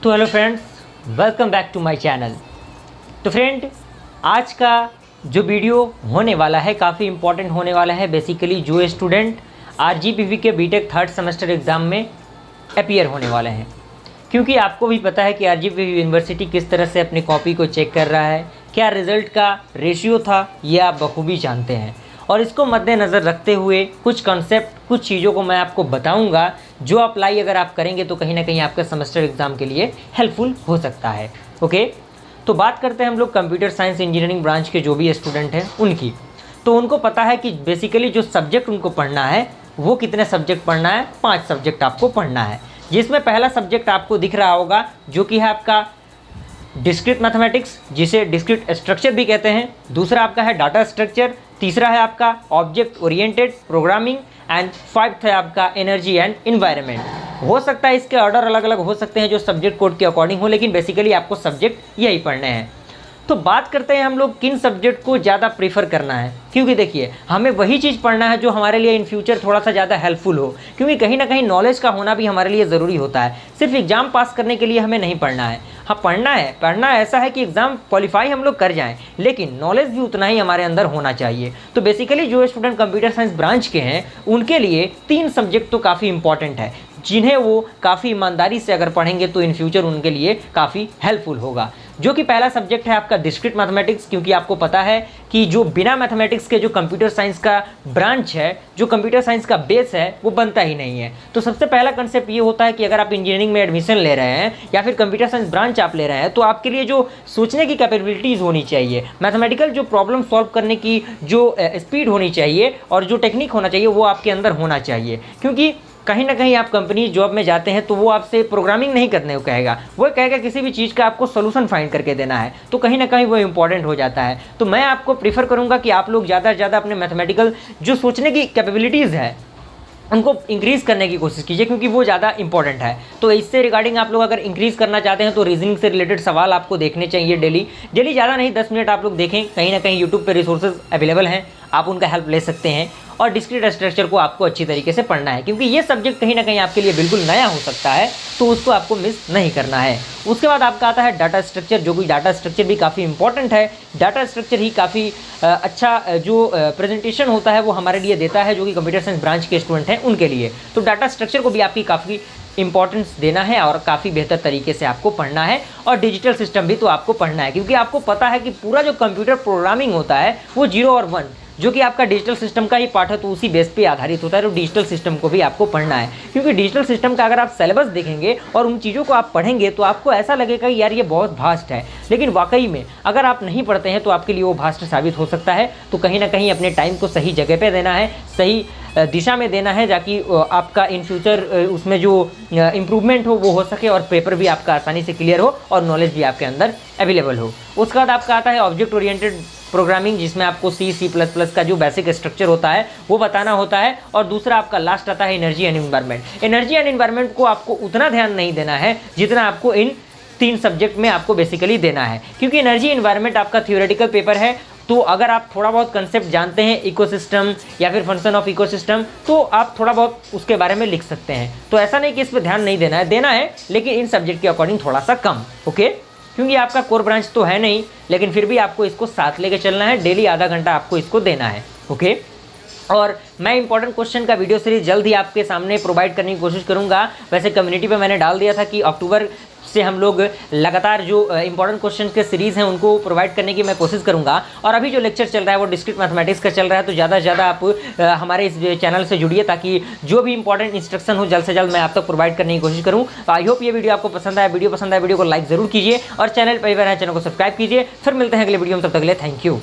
तो hello friends, welcome back to my channel. तो friend, आज का जो वीडियो होने वाला है काफ़ी इम्पॉर्टेंट होने वाला है। बेसिकली जो स्टूडेंट आरजीपीवी के बीटेक थर्ड सेमेस्टर एग्ज़ाम में अपीयर होने वाले हैं, क्योंकि आपको भी पता है कि आरजीपीवी यूनिवर्सिटी किस तरह से अपनी कॉपी को चेक कर रहा है, क्या रिज़ल्ट का रेशियो था, ये आप बखूबी जानते हैं। और इसको मद्देनज़र रखते हुए कुछ कॉन्सेप्ट, कुछ चीज़ों को मैं आपको बताऊंगा जो अप्लाई अगर आप करेंगे तो कहीं ना कहीं आपका सेमेस्टर एग्ज़ाम के लिए हेल्पफुल हो सकता है। ओके, तो बात करते हैं हम लोग कंप्यूटर साइंस इंजीनियरिंग ब्रांच के जो भी स्टूडेंट हैं उनकी। तो उनको पता है कि बेसिकली जो सब्जेक्ट उनको पढ़ना है वो कितने सब्जेक्ट पढ़ना है, 5 सब्जेक्ट आपको पढ़ना है, जिसमें पहला सब्जेक्ट आपको दिख रहा होगा जो कि है आपका डिस्क्रीट मैथमेटिक्स, जिसे डिस्क्रीट स्ट्रक्चर भी कहते हैं। दूसरा आपका है डाटा स्ट्रक्चर, तीसरा है आपका object oriented programming and 5th है आपका एनर्जी एंड इन्वायरमेंट। हो सकता है इसके ऑर्डर अलग अलग हो सकते हैं जो सब्जेक्ट कोड के अकॉर्डिंग हो, लेकिन बेसिकली आपको सब्जेक्ट यही पढ़ने हैं। तो बात करते हैं हम लोग किन सब्जेक्ट को ज़्यादा प्रीफर करना है, क्योंकि देखिए हमें वही चीज़ पढ़ना है जो हमारे लिए इन फ्यूचर थोड़ा सा ज़्यादा हेल्पफुल हो, क्योंकि कहीं ना कहीं नॉलेज का होना भी हमारे लिए ज़रूरी होता है। सिर्फ एग्ज़ाम पास करने के लिए हमें नहीं पढ़ना है। हाँ, पढ़ना ऐसा है कि एग्ज़ाम क्वालिफाई हम लोग कर जाएं, लेकिन नॉलेज भी उतना ही हमारे अंदर होना चाहिए। तो बेसिकली जो स्टूडेंट कंप्यूटर साइंस ब्रांच के हैं उनके लिए 3 सब्जेक्ट तो काफ़ी इंपॉर्टेंट है, जिन्हें वो काफ़ी ईमानदारी से अगर पढ़ेंगे तो इन फ्यूचर उनके लिए काफ़ी हेल्पफुल होगा। जो कि पहला सब्जेक्ट है आपका डिस्क्रीट मैथमेटिक्स, क्योंकि आपको पता है कि जो बिना मैथमेटिक्स के जो कंप्यूटर साइंस का ब्रांच है, जो कंप्यूटर साइंस का बेस है, वो बनता ही नहीं है। तो सबसे पहला कंसेप्ट ये होता है कि अगर आप इंजीनियरिंग में एडमिशन ले रहे हैं या फिर कंप्यूटर साइंस ब्रांच आप ले रहे हैं, तो आपके लिए जो सोचने की कैपेबिलिटीज़ होनी चाहिए, मैथमेटिकल जो प्रॉब्लम सॉल्व करने की जो स्पीड होनी चाहिए और जो टेक्निक होना चाहिए, वो आपके अंदर होना चाहिए। क्योंकि कहीं ना कहीं आप कंपनी जॉब में जाते हैं तो वो आपसे प्रोग्रामिंग नहीं करने को कहेगा, वो कहेगा किसी भी चीज़ का आपको सोल्यूशन फाइंड करके देना है। तो कहीं ना कहीं वो इंपॉर्टेंट हो जाता है। तो मैं आपको प्रीफर करूंगा कि आप लोग ज़्यादा से ज़्यादा अपने मैथमेटिकल जो सोचने की कैपेबिलिटीज़ है उनको इंक्रीज़ करने की कोशिश कीजिए, क्योंकि वो ज़्यादा इंपॉर्टेंट है। तो इससे रिगार्डिंग आप लोग अगर इंक्रीज़ करना चाहते हैं तो रीजनिंग से रिलेटेड सवाल आपको देखने चाहिए डेली ज़्यादा नहीं 10 मिनट आप लोग देखें। कहीं ना कहीं यूट्यूब पे रिसोर्सेज अवेलेबल हैं, आप उनका हेल्प ले सकते हैं। और डिस्क्रीट स्ट्रक्चर को आपको अच्छी तरीके से पढ़ना है, क्योंकि ये सब्जेक्ट कहीं ना कहीं आपके लिए बिल्कुल नया हो सकता है, तो उसको आपको मिस नहीं करना है। उसके बाद आपका आता है डाटा स्ट्रक्चर, जो कि डाटा स्ट्रक्चर भी काफ़ी इंपॉर्टेंट है। डाटा स्ट्रक्चर ही काफ़ी अच्छा जो प्रेजेंटेशन होता है वो हमारे लिए देता है, जो कि कंप्यूटर साइंस ब्रांच के स्टूडेंट हैं उनके लिए। तो डाटा स्ट्रक्चर को भी आपकी काफ़ी इंपॉर्टेंस देना है और काफ़ी बेहतर तरीके से आपको पढ़ना है। और डिजिटल सिस्टम भी तो आपको पढ़ना है, क्योंकि आपको पता है कि पूरा जो कंप्यूटर प्रोग्रामिंग होता है वो 0 और 1 जो कि आपका डिजिटल सिस्टम का ही पार्ट है, तो उसी बेस पे आधारित होता है। तो डिजिटल सिस्टम को भी आपको पढ़ना है, क्योंकि डिजिटल सिस्टम का अगर आप सिलेबस देखेंगे और उन चीज़ों को आप पढ़ेंगे तो आपको ऐसा लगेगा कि यार ये बहुत भास्ट है, लेकिन वाकई में अगर आप नहीं पढ़ते हैं तो आपके लिए वो भास्ट साबित हो सकता है। तो कहीं ना कहीं अपने टाइम को सही जगह पर देना है, सही दिशा में देना है, ताकि आपका इन फ्यूचर उसमें जो इम्प्रूवमेंट हो सके और पेपर भी आपका आसानी से क्लियर हो और नॉलेज भी आपके अंदर अवेलेबल हो। उसके बाद आपका आता है ऑब्जेक्ट ओरिएंटेड प्रोग्रामिंग, जिसमें आपको C++ का जो बेसिक स्ट्रक्चर होता है वो बताना होता है। और दूसरा आपका लास्ट आता है energy and environment. Energy and environment को आपको उतना ध्यान नहीं देना है जितना आपको इन 3 सब्जेक्ट में आपको बेसिकली देना है, क्योंकि एनर्जी इन्वायरमेंट आपका थियोरेटिकल पेपर है। तो अगर आप थोड़ा बहुत कंसेप्ट जानते हैं इकोसिस्टम या फिर फंक्शन ऑफ इकोसिस्टम, तो आप थोड़ा बहुत उसके बारे में लिख सकते हैं। तो ऐसा नहीं कि इस पर ध्यान नहीं देना है, लेकिन इन सब्जेक्ट के अकॉर्डिंग थोड़ा सा कम। ओके, क्योंकि आपका कोर ब्रांच तो है नहीं, लेकिन फिर भी आपको इसको साथ लेके चलना है। डेली आधा घंटा आपको इसको देना है। ओके, और मैं इंपॉर्टेंट क्वेश्चन का वीडियो सीरीज जल्द ही आपके सामने प्रोवाइड करने की कोशिश करूंगा। वैसे कम्युनिटी पे मैंने डाल दिया था कि अक्टूबर से हम लोग लगातार जो इंपॉर्टेंट क्वेश्चन के सीरीज़ हैं उनको प्रोवाइड करने की मैं कोशिश करूंगा। और अभी जो लेक्चर चल रहा है वो डिस्क्रीट मैथमेटिक्स का चल रहा है, तो ज़्यादा से ज़्यादा आप हमारे इस चैनल से जुड़िए, ताकि जो भी इंपॉर्टेंट इंस्ट्रक्शन हो जल्द से जल्द मैं आप तक प्रोवाइड करने की कोशिश करूँ। आई होप ये वीडियो आपको पसंद आया। वीडियो को लाइक ज़रूर कीजिए और चैनल पर चैनल को सब्सक्राइब कीजिए। फिर मिलते हैं अगले वीडियो में, तब तक के लिए थैंक यू।